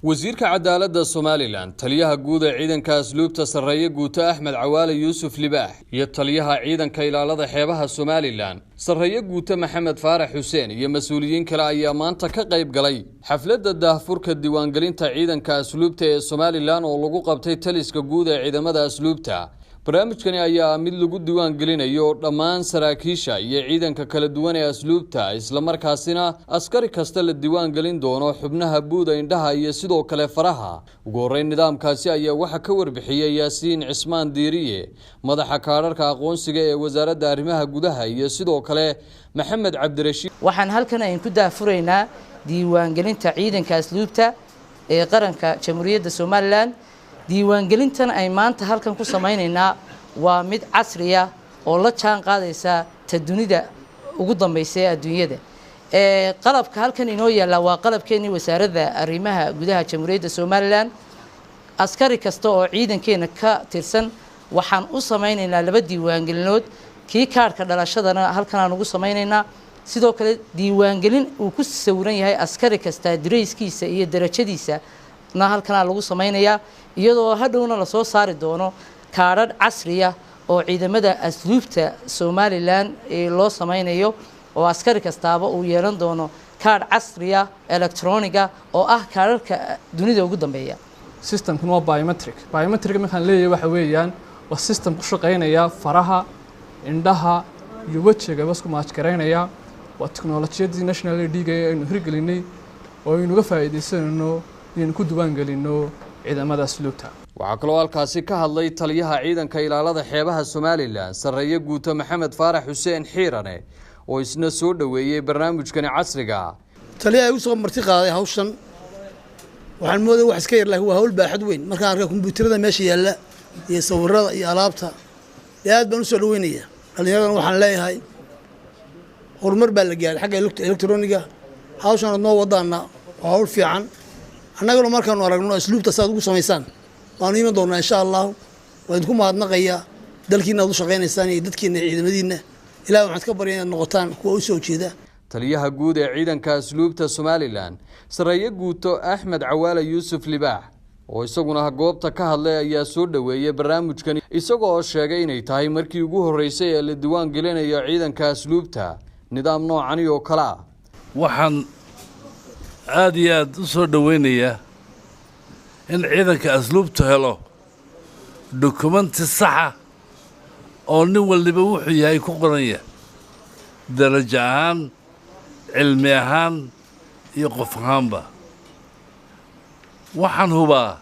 wasiirka cadaaladda Somaliland taliyaha guud ee ciidanka asluubta sarreeya guuta Axmed Cawaale Yuusuf Libaax iyo taliyaha ciidanka ilaalada xeebaha Somaliland sarreeya guuta Maxamed Faarax Xuseen iyo mas'uuliyiin kale ayaa maanta ka qayb galay xafladda daahfurka diiwaangelinta ciidanka asluubta ee Somaliland oo lagu qabtay taliska guud ee ciidamada asluubta. barnaamijkani ayaa mid lagu diiwaan gelinayo dhammaan saraakiisha iyo ciidanka kala duwan ee asluubta isla markaasina askari kasta la diiwaan gelin doono xubnaha buuda indhaha iyo sidoo kale faraha. ugu horeyn nidaamkaasi ayaa waxa ka warbixiyay Yaasiin Cismaan Diiriye madaxa kaararka aqoonsiga ee wasaaradda arrimaha gudaha iyo sidoo kale Maxamed Cabdirashiid. waxaan halkan ay ku daafuraynaa diiwaan gelinta ciidanka asluubta ee qaranka Jamhuuriyadda Somaliland. diiwaangelintan ay maanta halkan ku sameynayna waa mid casri ah oo la jaan qaadaysa ta dunida ugu dambeysay adduunyada. qalabka halkan inoo yaala waa qalabkeeni wasaaradda arrimaha gudaha Jamhuuriyadda Somaliland. askari kasta oo ciidankeena ka tirsan waxaan u sameynaynaa laba diiwaangelinood kii kaarka dhalashadana halkan aan ugu sameynaynaa sidoo kale diiwaangelin uu ku sawiran yahay askari kasta dirayskiisa iyo darajadiisa na halkan lagu sameynayaa iyadoo hadhowna la soo saari doono kaarad casri ah oo ciidamada asluubta Somaliland ee loo sameynayo oo askari kastaaba uu yeelan doono kaard casri ah electronic ah oo ah kaararka dunida ugu dambeeya. systemkan waa biometric markaan leeyahay waxa weeyaan waa system ku shaqeynaya faraha indhaha iyo wajiga bas ku match gareynaya waa teknoolajiyadii national ID-ga ee aynu hirgelinay oo aynu uga faa'iideysanayno inaan ku diiwaan gelino ciidamada asluubta. waxaa kaloo halkaasi ka hadlay taliyaha ciidanka ilaalada xeebaha Somaliland sarreeya guuta Maxamed Faarax Xuseen Xiirane oo isna soo dhaweeyay barnaamijkan casriga ah. taliyaha uu soo marti qaaday hawshan waxaan mooday wax iska yar leh waa hawl baaxad weyn markaan arkay kombiyuutarada meesha yaala iyo sawirada iyo alaabta aad baan u soo dhaweynayaa. dhalinyarada waxaan leeyahay horumar baa la gaaray xagga elektarooniga hawshan noo wadaana waa hawl fiican. annaguna markaan aragno asluubta saad ugu sameysaan waan iman doonaa insha Allah waan ku mahadnaqayaa dalkiina u shaqeynaysaan iyo dadkiina ciidamadiina ilaahay waxaad ka baryaynaa noqotaan kuwa u soo jeeda. taliyaha guud ee ciidanka asluubta Somaliland sarreeya guuto Axmed Cawaale Yuusuf Libaax oo isaguna goobta ka hadlay ayaa soo dhaweeyay barnaamijkan isagoo sheegay inay tahay markii ugu horeysay ee la diiwaan gelinayo ciidanka asluubta nidaam noocan oo kala ah. waxaan aad iyo aad u soo dhaweynayaa in ciidanka asluubtu helo dokumenti saxa oo nin waliba wuxuu yahay ku qoranya darajo ahaan cilmi ahaan iyo qof ahaanba. waxaan hubaa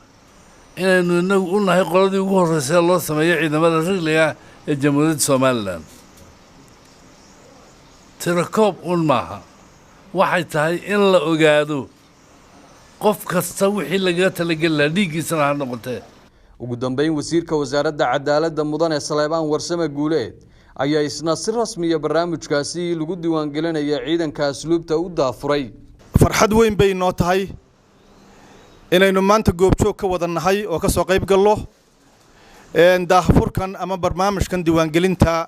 inaynu inagu u nahay qoladii ugu horreysay loo sameeyo ciidamada rigliga ee Jamhuuriyadda Somaliland. tirakoob un maaha waxay tahay in la ogaado qof kasta wixii laga talagelay lahaa dhiiggiisana ha noqotee. ugu dambeyn wasiirka wasaaradda cadaaladda mudane Saleebaan Warsame Guuleed ayaa isna si rasmi ah barnaamijkaasi lagu diiwaan gelinayo ciidanka asluubta u daafuray. farxad weyn bay noo tahay inaynu maanta goobjoog ka wada nahay oo ka soo qayb galno daahfurkan ama barnaamijkan diiwaan gelinta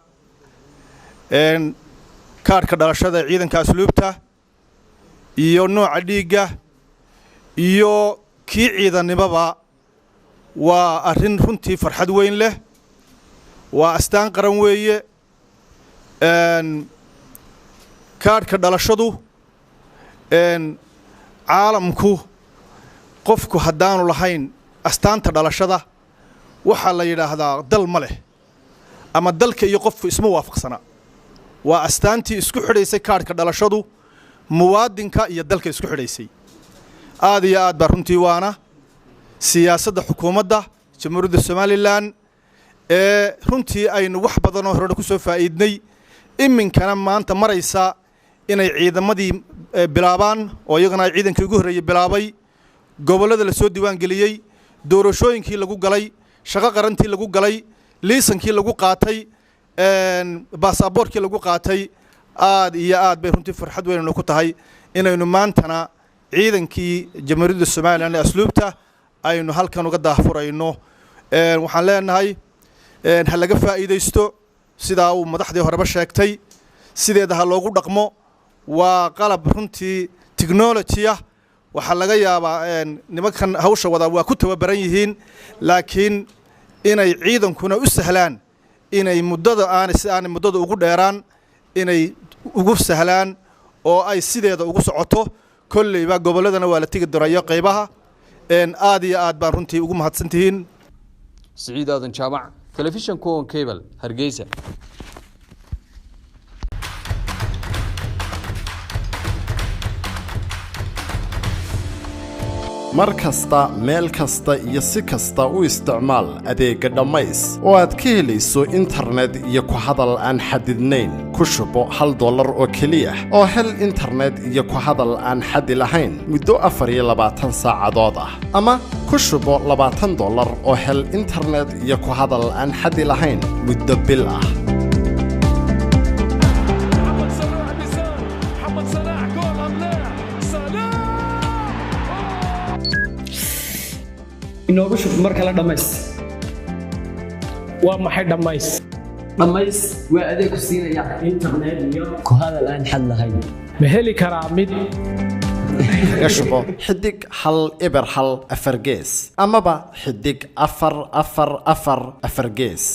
kaarka dhalashada ciidanka asluubta iyo nooca dhiigga iyo kii ciidanimaba waa arrin runtii farxad weyn leh waa astaan qaran weeye. kaarka dhalashadu caalamku qofku haddaanu lahayn astaanta dhalashada waxaa la yidhaahdaa dal ma leh ama dalka iyo qofku isma waafaqsana. waa astaantii isku xidhaysay kaarka dhalashadu muwaadinka iyo dalka isku xidhaysay. aad iyo aad baa runtii waana siyaasadda xukuumadda Jamhuuriyadda Somaliland ee runtii aynu wax badan oo hore ku soo faa'iidnay iminkana maanta maraysa inay ciidamadii bilaabaan oo iyagana ciidankii ugu horeeyay bilaabay gobolada la soo diiwaan geliyay doorashooyinkii lagu galay shaqo qarantii lagu galay liisankii lagu qaatay baasaboorkii lagu qaatay. aad iyo aad bay runtii farxad weyn ku tahay inaynu maantana ciidankii Jamhuuriyadda Somaliland asluubta aynu halkan uga daahfurayno. waxaan leenahay ha laga faa'iideysto sida uu madaxdii horeba sheegtay sideeda ha loogu dhaqmo waa qalab runtii technology ah waxaa laga yaabaa nimankan hawsha wada waa ku tababaran yihiin laakiin inay ciidankuna u sahlaan inay muddada aanay muddada ugu dheeraan inay ugu sahlaan oo ay sideeda ugu socoto kolleyba gobolladana waa la tegi doonaya qaybaha aad iyo aad baan runtii ugu mahadsantihiin سعيد آذن جامع تلفزيون كون كيبل هرقيسة mar kasta meel kasta iyo si kasta u isticmaal adeega dhammays oo aad ka helayso internet iyo ku hadal aan xadidnayn ku shubo $1 oo keliya oo hel internet iyo ku hadal aan xadi lahayn muddo 24 saacadood ah ama ku shubo $20 oo hel internet iyo ku hadal aan xadi lahayn muddo bil ah inoogu shub marka la dhamays waa maxay dhamays dhamays waa adeeg ku siinaya internet iyo ku hadal aan xad lahayn ma heli karaa mid gashubo xidig hal eber hal afar gees amaba xidig 444 afar gees